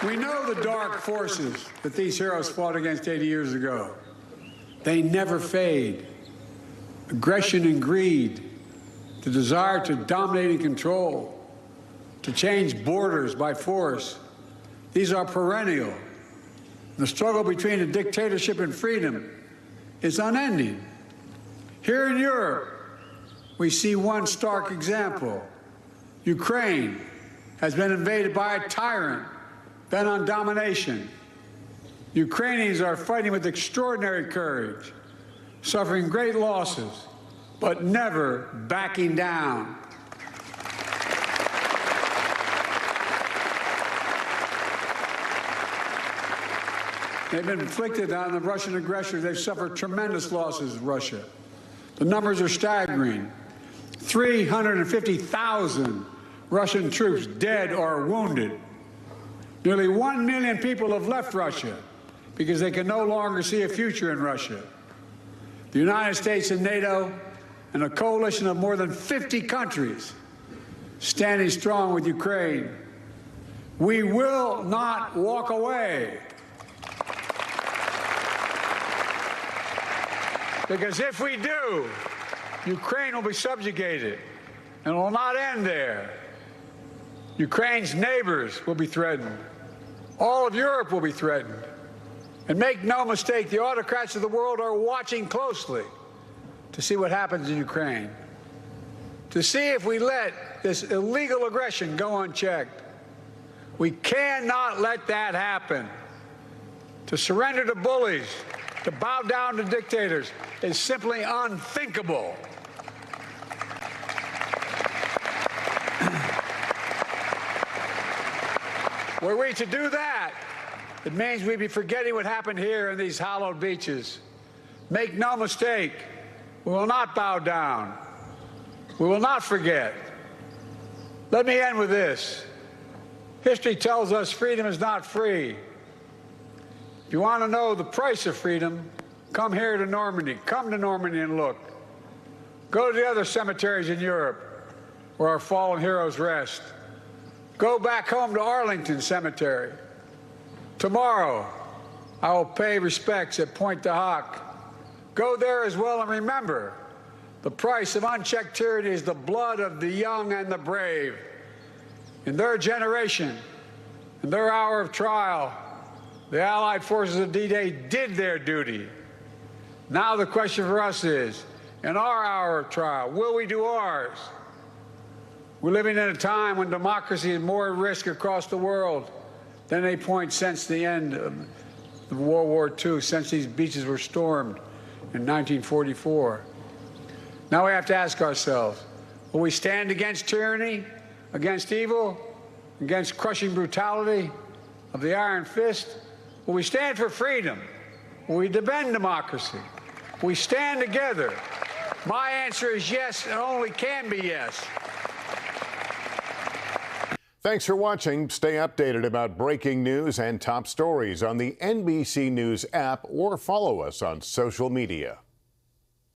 We know the dark forces that these heroes fought against 80 years ago. They never fade. Aggression and greed, the desire to dominate and control, to change borders by force, these are perennial. The struggle between a dictatorship and freedom is unending. Here in Europe, we see one stark example. Ukraine has been invaded by a tyrant bent on domination. Ukrainians are fighting with extraordinary courage, suffering great losses, but never backing down. They've been inflicted on the Russian aggressors. They've suffered tremendous losses in Russia. The numbers are staggering. 350,000 Russian troops dead or wounded. Nearly 1 million people have left Russia because they can no longer see a future in Russia. The United States and NATO and a coalition of more than 50 countries standing strong with Ukraine. We will not walk away. Because if we do, Ukraine will be subjugated, and it will not end there. Ukraine's neighbors will be threatened. All of Europe will be threatened. And make no mistake, the autocrats of the world are watching closely to see what happens in Ukraine, to see if we let this illegal aggression go unchecked. We cannot let that happen. To surrender to bullies, to bow down to dictators is simply unthinkable. Were we to do that, it means we'd be forgetting what happened here in these hallowed beaches. Make no mistake, we will not bow down. We will not forget. Let me end with this. History tells us freedom is not free. If you want to know the price of freedom, come here to Normandy. Come to Normandy and look. Go to the other cemeteries in Europe where our fallen heroes rest. Go back home to Arlington Cemetery. Tomorrow, I will pay respects at Pointe du Hoc. Go there as well and remember, the price of unchecked tyranny is the blood of the young and the brave. In their generation, in their hour of trial, the Allied forces of D-Day did their duty. Now the question for us is, in our hour of trial, will we do ours? We're living in a time when democracy is more at risk across the world than any point since the end of World War II, since these beaches were stormed in 1944. Now we have to ask ourselves, will we stand against tyranny, against evil, against crushing brutality of the iron fist? Will we stand for freedom? Will we defend democracy? Will we stand together? My answer is yes, and only can be yes. Thanks for watching. Stay updated about breaking news and top stories on the NBC News app or follow us on social media.